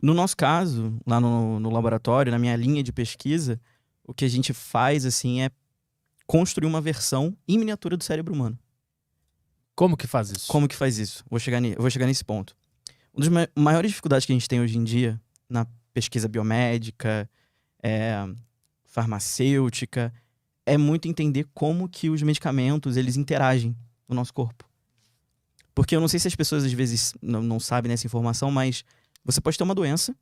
No nosso caso, lá no laboratório, na minha linha de pesquisa, o que a gente faz, assim, é construir uma versão em miniatura do cérebro humano. Como que faz isso? Como que faz isso? Eu vou chegar nesse ponto. Uma das maiores dificuldades que a gente tem hoje em dia na pesquisa biomédica, farmacêutica, é muito entender como que os medicamentos, eles interagem no nosso corpo. Porque eu não sei se as pessoas às vezes não sabem dessa informação, mas você pode ter uma doença,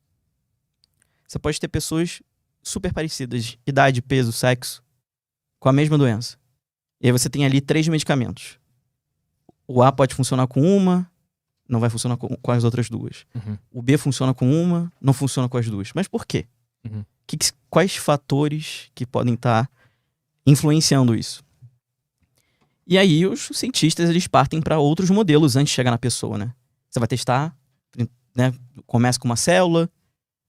você pode ter pessoas super parecidas, idade, peso, sexo, com a mesma doença. E aí você tem ali 3 medicamentos. O A pode funcionar com uma, não vai funcionar com as outras 2. Uhum. O B funciona com uma, não funciona com as 2. Mas por quê? Uhum. Quais fatores que podem estar influenciando isso? E aí os cientistas, eles partem para outros modelos antes de chegar na pessoa, né? Você vai testar, né? Começa com uma célula,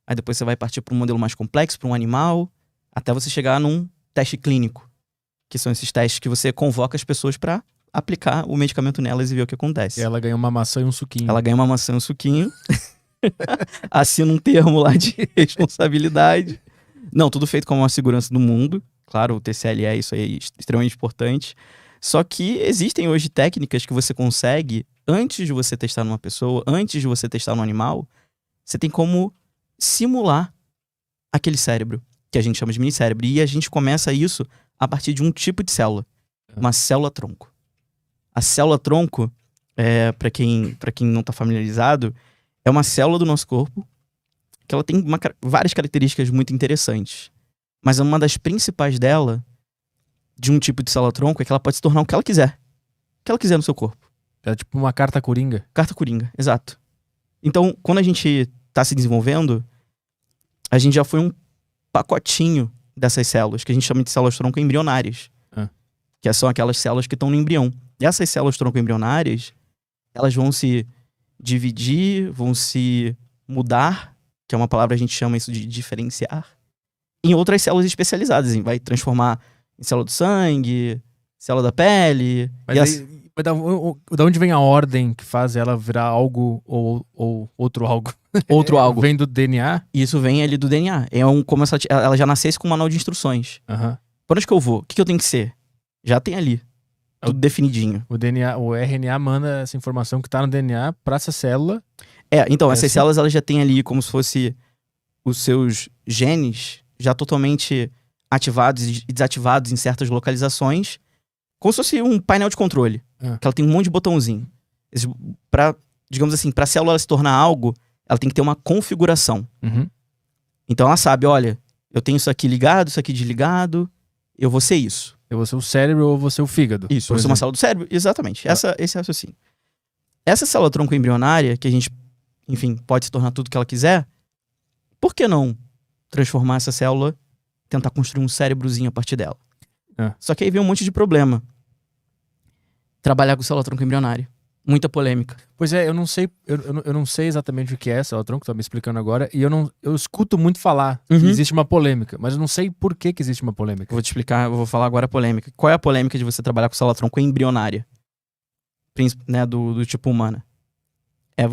aí depois você vai partir para um modelo mais complexo, para um animal, até você chegar num teste clínico, que são esses testes que você convoca as pessoas para aplicar o medicamento nelas e ver o que acontece. E ela ganha uma maçã e um suquinho. Ela ganha uma maçã e um suquinho, assina um termo lá de responsabilidade. Não, tudo feito com a maior segurança do mundo. Claro, o TCLE, isso aí é extremamente importante. Só que existem hoje técnicas que você consegue, antes de você testar numa pessoa, antes de você testar no animal, você tem como simular aquele cérebro, que a gente chama de minicérebro. E a gente começa isso a partir de um tipo de célula, uma célula-tronco. A célula-tronco, para quem não está familiarizado, é uma célula do nosso corpo que ela tem várias características muito interessantes. Mas uma das principais dela, de um tipo de célula-tronco, é que ela pode se tornar o que ela quiser. O que ela quiser no seu corpo. É tipo uma carta coringa. Carta coringa, exato. Então, quando a gente está se desenvolvendo, a gente já foi um pacotinho dessas células, que a gente chama de células-tronco embrionárias. Que são aquelas células que estão no embrião. E essas células-tronco embrionárias, elas vão se dividir, vão se mudar, que é uma palavra que a gente chama isso de diferenciar, em outras células especializadas. Vai transformar em célula do sangue, célula da pele. Mas da onde vem a ordem que faz ela virar algo ou outro algo? Outro algo. Vem do DNA? Isso vem ali do DNA. Como se ela já nascesse com um manual de instruções. Uhum. Para onde que eu vou? O que eu tenho que ser? Já tem ali. Tudo definidinho. O RNA manda essa informação que tá no DNA pra essa célula. Então, essas células elas já têm ali como se fosse os seus genes já totalmente ativados e desativados em certas localizações, como se fosse um painel de controle. Que ela tem um monte de botãozinho. Digamos assim, pra célula ela se tornar algo, ela tem que ter uma configuração. Uhum. Então ela sabe, olha, eu tenho isso aqui ligado, isso aqui desligado, eu vou ser isso. Eu vou ser o cérebro ou vou ser o fígado. Isso, eu vou ser uma célula do cérebro, exatamente. Esse é o raciocínio. Essa célula tronco embrionária, que a gente, enfim, pode se tornar tudo que ela quiser, por que não transformar essa célula, tentar construir um cérebrozinho a partir dela? Só que aí vem um monte de problema. Trabalhar com célula tronco embrionária. Muita polêmica. Pois é, eu não sei exatamente o que é célula tronco, tá me explicando agora, e eu escuto muito falar que existe uma polêmica, mas eu não sei por que existe uma polêmica. Vou te explicar, eu vou falar agora a polêmica. Qual é a polêmica de você trabalhar com célula tronco embrionária? Né, do tipo humana. É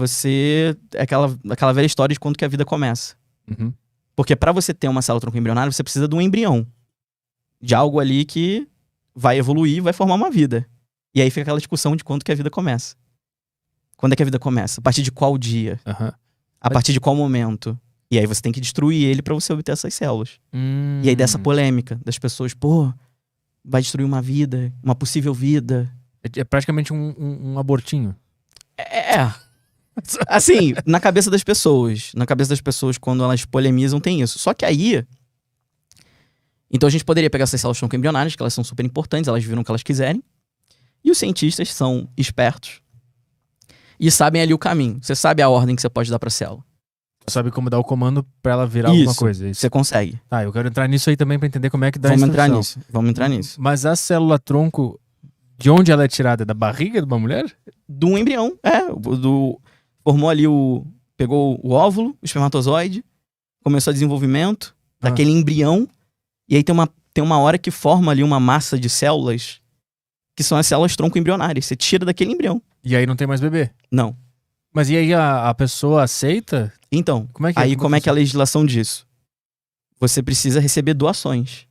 aquela velha história de quando que a vida começa. Uhum. Porque pra você ter uma célula tronco embrionária, você precisa de um embrião. De algo ali que vai evoluir, vai formar uma vida. E aí fica aquela discussão de quando que a vida começa. Quando é que a vida começa? A partir de qual dia? Uhum. A partir de qual momento? E aí você tem que destruir ele pra você obter essas células. E aí dessa polêmica das pessoas, vai destruir uma vida, uma possível vida. É praticamente um abortinho. Assim, na cabeça das pessoas. Na cabeça das pessoas, quando elas polemizam, tem isso. Só que aí... Então a gente poderia pegar essas células tronco embrionárias, que elas são super importantes, elas viram o que elas quiserem. E os cientistas são espertos e sabem ali o caminho. Você sabe a ordem que você pode dar pra célula. Você sabe como dar o comando pra ela virar alguma coisa. Você consegue. Tá, eu quero entrar nisso aí também pra entender como é que dá Vamos instrução. Vamos entrar nisso. Mas a célula tronco, de onde ela é tirada? Da barriga de uma mulher? Do embrião, formou ali pegou o óvulo, o espermatozoide, começou o desenvolvimento daquele embrião, e aí tem uma hora que forma ali uma massa de células, que são as células tronco embrionárias. Você tira daquele embrião. E aí não tem mais bebê? Não. Mas e aí a pessoa aceita Então, Como é que é? aí como é que é a funciona? legislação disso? Você precisa receber doações.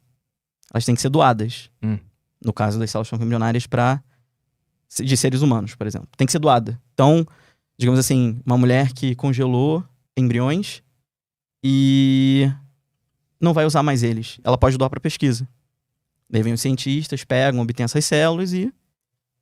Elas têm que ser doadas. No caso das células embrionárias de seres humanos, por exemplo. Tem que ser doada. Então, digamos assim, uma mulher que congelou embriões e não vai usar mais eles. Ela pode doar para pesquisa. Daí vem os cientistas, pegam, obtêm essas células e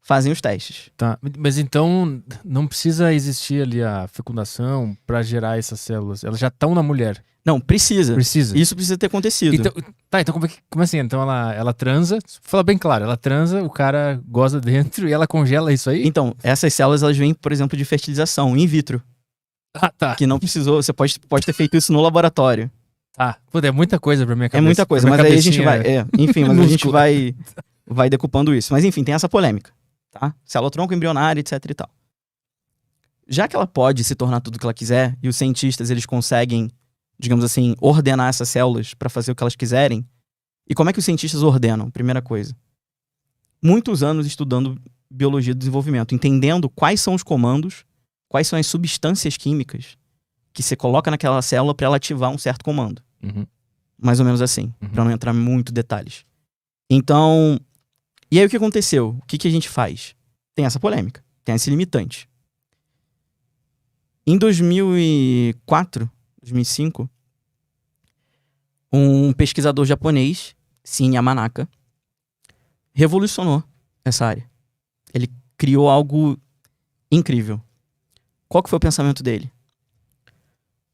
fazem os testes. Tá. Mas então não precisa existir ali a fecundação pra gerar essas células. Elas já estão na mulher. Não, precisa. Precisa. Isso precisa ter acontecido. Então, então como assim? Então ela transa, fala bem claro, ela transa, o cara goza dentro e ela congela isso aí? Então, essas células elas vêm, por exemplo, de fertilização in vitro. Ah, tá. Que não precisou, você pode ter feito isso no laboratório. Tá. Pô, é muita coisa pra minha cabeça. É muita coisa, Pra mas minha aí a gente vai. cabecinha. Enfim, mas a gente Músculo. vai decupando isso. Mas enfim, tem essa polêmica, tá? Célula-tronco embrionária, etc e tal. Já que ela pode se tornar tudo o que ela quiser, e os cientistas eles conseguem, digamos assim, ordenar essas células para fazer o que elas quiserem. E como é que os cientistas ordenam? Primeira coisa. Muitos anos estudando biologia do desenvolvimento, entendendo quais são os comandos, quais são as substâncias químicas que você coloca naquela célula para ela ativar um certo comando. Uhum. Mais ou menos assim, Uhum. para não entrar em muito detalhes. Então, e aí o que aconteceu? O que a gente faz? Tem essa polêmica, tem esse limitante. Em 2004, 2005, um pesquisador japonês, Shin Yamanaka, revolucionou essa área. Ele criou algo incrível. Qual que foi o pensamento dele?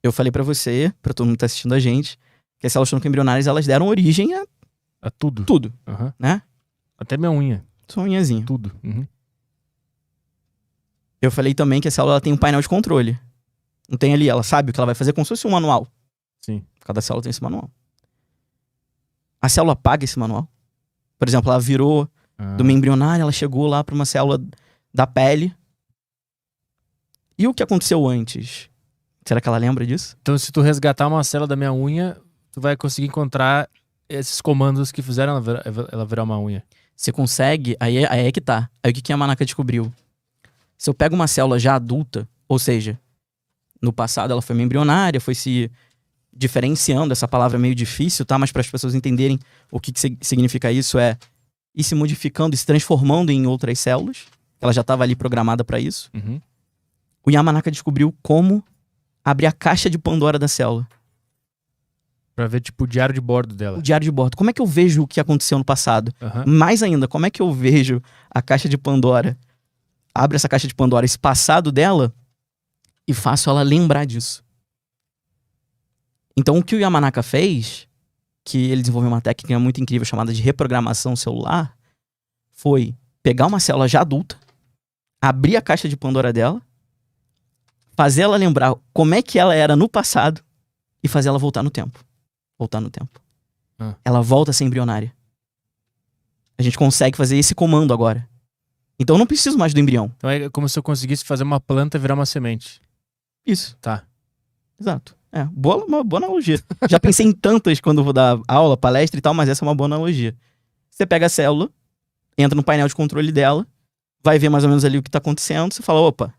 Eu falei pra você, pra todo mundo que tá assistindo a gente, que as células tronco-embrionárias elas deram origem a A tudo. tudo, Aham. né? Até minha unha. Só unhazinho. Tudo. Uhum. Eu falei também que a célula ela tem um painel de controle. Não tem ali, ela sabe o que ela vai fazer como se fosse um manual. Sim. Cada célula tem esse manual. A célula apaga esse manual. Por exemplo, ela virou de uma embrionária, ela chegou lá para uma célula da pele. E o que aconteceu antes? Será que ela lembra disso? Então, se tu resgatar uma célula da minha unha, tu vai conseguir encontrar esses comandos que fizeram ela virar uma unha. Você consegue, aí é que tá. Aí o que a Yamanaka descobriu? Se eu pego uma célula já adulta, ou seja, no passado ela foi uma embrionária, foi se diferenciando, essa palavra é meio difícil, tá? Mas para as pessoas entenderem o que significa isso é ir se modificando e se transformando em outras células. Ela já estava ali programada para isso. Uhum. O Yamanaka descobriu como abrir a caixa de Pandora da célula. Pra ver, tipo, o diário de bordo dela. O diário de bordo. Como é que eu vejo o que aconteceu no passado? Aham. Mais ainda, como é que eu vejo a caixa de Pandora? Abre essa caixa de Pandora, esse passado dela, e faço ela lembrar disso. Então, o que o Yamanaka fez, que ele desenvolveu uma técnica muito incrível chamada de reprogramação celular, foi pegar uma célula já adulta, abrir a caixa de Pandora dela, fazer ela lembrar como é que ela era no passado e fazer ela voltar no tempo. Voltar no tempo. Ah. Ela volta a ser embrionária. A gente consegue fazer esse comando agora. Então eu não preciso mais do embrião. Então é como se eu conseguisse fazer uma planta virar uma semente. Isso. Tá. Exato. Uma boa analogia. Já pensei em tantas quando eu vou dar aula, palestra e tal, mas essa é uma boa analogia. Você pega a célula, entra no painel de controle dela, vai ver mais ou menos ali o que tá acontecendo, você fala, opa,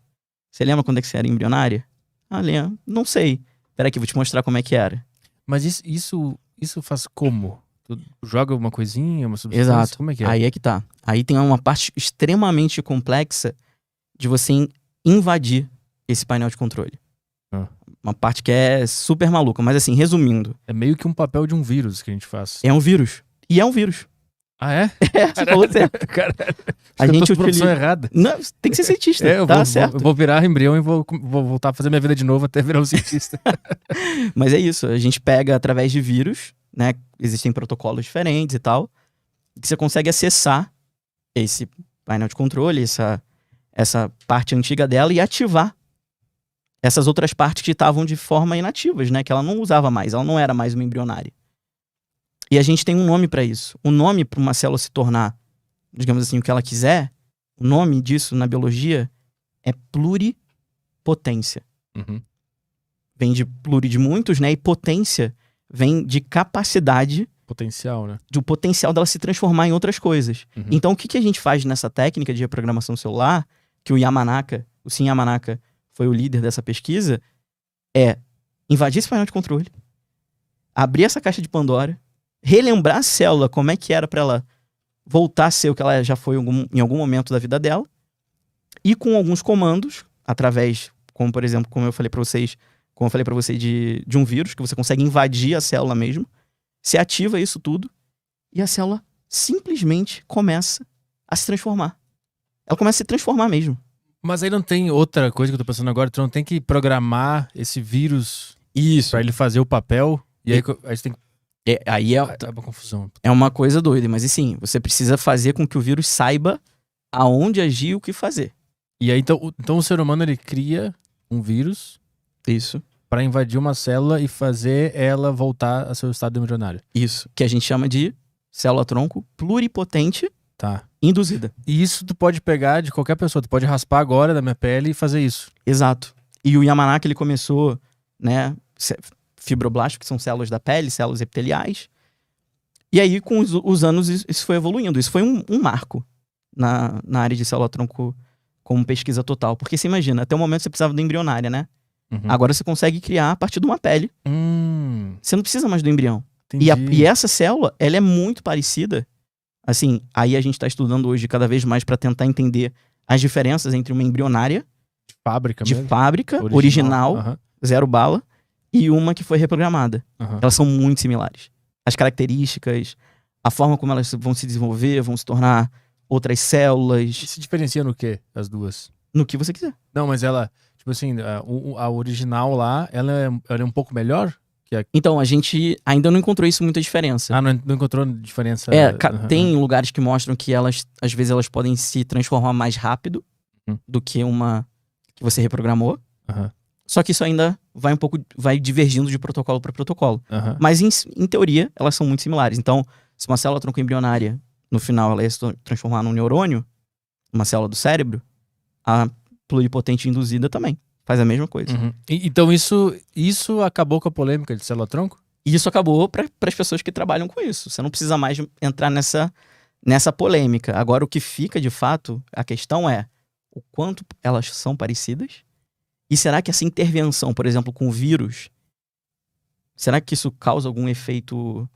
você lembra quando é que você era embrionária? Ah, lembro. Não sei. Pera aqui, vou te mostrar como é que era. Mas isso faz como? Tu joga uma coisinha, uma substância? Exato. Como é que é? Aí é que tá. Aí tem uma parte extremamente complexa de você invadir esse painel de controle. Ah. Uma parte que é super maluca. Mas assim, resumindo, É meio que um papel de um vírus que a gente faz. é um vírus. E é um vírus. Ah, é? Você falou certo. Caralho. A Eu gente tô com a profissão utiliza... errada. Não, tem que ser cientista, Eu tá certo. vou virar embrião e vou voltar a fazer minha vida de novo até virar um cientista. Mas é isso, a gente pega através de vírus, né? Existem protocolos diferentes e tal, que você consegue acessar esse painel de controle, essa parte antiga dela e ativar essas outras partes que estavam de forma inativas, né? Que ela não usava mais, ela não era mais uma embrionária. E a gente tem um nome para isso. O nome para uma célula se tornar, digamos assim, o que ela quiser, o nome disso na biologia é pluripotência. Uhum. Vem de pluri de muitos, né? E potência vem de capacidade, Potencial, né? do potencial dela se transformar em outras coisas. Uhum. Então, o que a gente faz nessa técnica de reprogramação celular, que o Shin Yamanaka foi o líder dessa pesquisa, é invadir esse painel de controle, abrir essa caixa de Pandora, relembrar a célula como é que era pra ela voltar a ser o que ela já foi em algum momento da vida dela, e com alguns comandos, através, como por exemplo, como eu falei pra vocês de um vírus, que você consegue invadir a célula mesmo, você ativa isso tudo, e a célula simplesmente começa a se transformar. Ela começa a se transformar mesmo. Mas aí não tem outra coisa que eu tô pensando agora, tu não tem que programar esse vírus Isso. pra ele fazer o papel, e aí você tem que... Aí é uma confusão. É uma coisa doida, mas sim, você precisa fazer com que o vírus saiba aonde agir e o que fazer. E aí, então o ser humano, ele cria um vírus Isso. pra invadir uma célula e fazer ela voltar a seu estado embrionário. Isso. Que a gente chama de célula-tronco pluripotente Tá. induzida. E isso tu pode pegar de qualquer pessoa, tu pode raspar agora da minha pele e fazer isso. Exato. E o Yamanaka, ele começou, né, fibroblastos, que são células da pele, células epiteliais. E aí, com os anos, isso foi evoluindo. Isso foi um marco na área de célula-tronco como pesquisa total. Porque você imagina, até o momento você precisava do embrionária, né? Uhum. Agora você consegue criar a partir de uma pele. Você não precisa mais do embrião. Entendi. E essa célula, ela é muito parecida. Assim, aí a gente está estudando hoje cada vez mais para tentar entender as diferenças entre uma embrionária de fábrica, original, Uhum. zero bala, e uma que foi reprogramada. Uhum. Elas são muito similares. As características, a forma como elas vão se desenvolver, vão se tornar outras E células, se diferencia no quê, as duas? no que você quiser. Não, mas ela, tipo assim, a original lá, ela é um pouco melhor? Então, a gente ainda não encontrou isso muita diferença. Ah, não encontrou diferença? Tem lugares que mostram que elas, às vezes, elas podem se transformar mais rápido do que uma que você reprogramou. Uhum. Só que isso ainda vai divergindo de protocolo para protocolo. Uhum. Mas, em teoria, elas são muito similares. Então, se uma célula tronco embrionária, no final, ela ia se transformar num neurônio, uma célula do cérebro, a pluripotente induzida também faz a mesma coisa. Uhum. Então isso acabou com a polêmica de célula-tronco? E isso acabou para as pessoas que trabalham com isso. Você não precisa mais entrar nessa polêmica. Agora, o que fica, de fato, a questão é o quanto elas são parecidas. E será que essa intervenção, por exemplo, com o vírus, será que isso causa algum efeito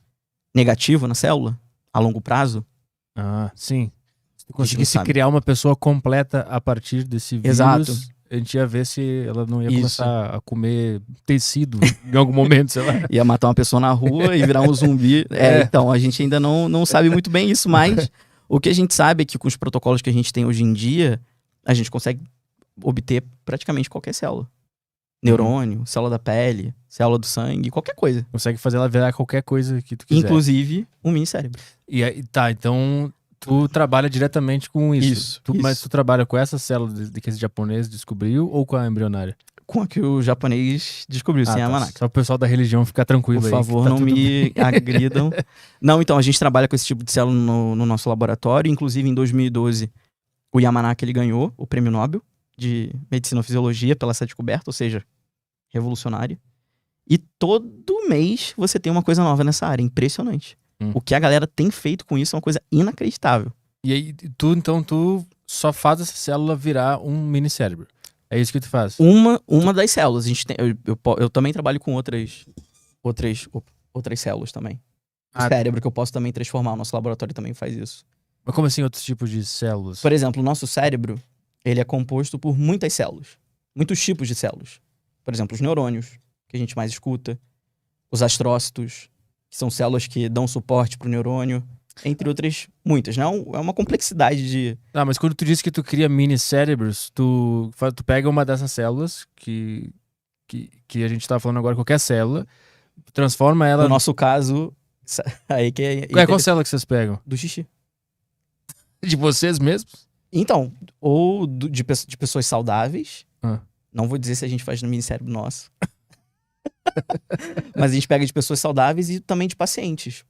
negativo na célula a longo prazo? Ah, sim. Se tu não conseguisse sabe. criar uma pessoa completa a partir desse vírus, Exato. a gente ia ver se ela não ia Isso. começar a comer tecido em algum momento, sei lá. Ia matar uma pessoa na rua e virar um zumbi. Então, a gente ainda não sabe muito bem isso, mas o que a gente sabe é que com os protocolos que a gente tem hoje em dia, a gente consegue obter praticamente qualquer célula. Neurônio, célula da pele, célula do sangue, qualquer coisa. Consegue fazer ela virar qualquer coisa que tu quiser. Inclusive um mini cérebro. E aí, tá, então tu trabalha diretamente com isso. Isso. Mas tu trabalha com essa célula que esse japonês descobriu ou com a embrionária? Com a que o japonês descobriu, sem a Yamanaka. Só o pessoal da religião ficar tranquilo Por aí. favor, tá não tudo me agridam. Não, então, a gente trabalha com esse tipo de célula no nosso laboratório. Inclusive, em 2012, o Yamanaka ele ganhou o Prêmio Nobel de Medicina ou Fisiologia pela essa descoberta, ou seja, revolucionária. E todo mês você tem uma coisa nova nessa área, impressionante. O que a galera tem feito com isso é uma coisa inacreditável. E aí, tu só faz essa célula virar um mini cérebro. É isso que tu faz? Uma das células. A gente tem, eu também trabalho com outras células também. O cérebro que eu posso também transformar. O nosso laboratório também faz isso. Mas como assim outros tipos de células? Por exemplo, o nosso cérebro, ele é composto por muitas células. Muitos tipos de células. Por exemplo, os neurônios, que a gente mais escuta. Os astrócitos, que são células que dão suporte pro neurônio. Entre outras, muitas, não? É uma complexidade de... Ah, mas quando tu diz que tu cria mini cérebros, tu pega uma dessas células que a gente tá falando agora, qualquer célula, transforma ela... No nosso caso, aí que é... Qual célula que vocês pegam? Do xixi. De vocês mesmos? Então, ou de pessoas saudáveis. Ah. Não vou dizer se a gente faz no mini cérebro nosso. Mas a gente pega de pessoas saudáveis e também de pacientes.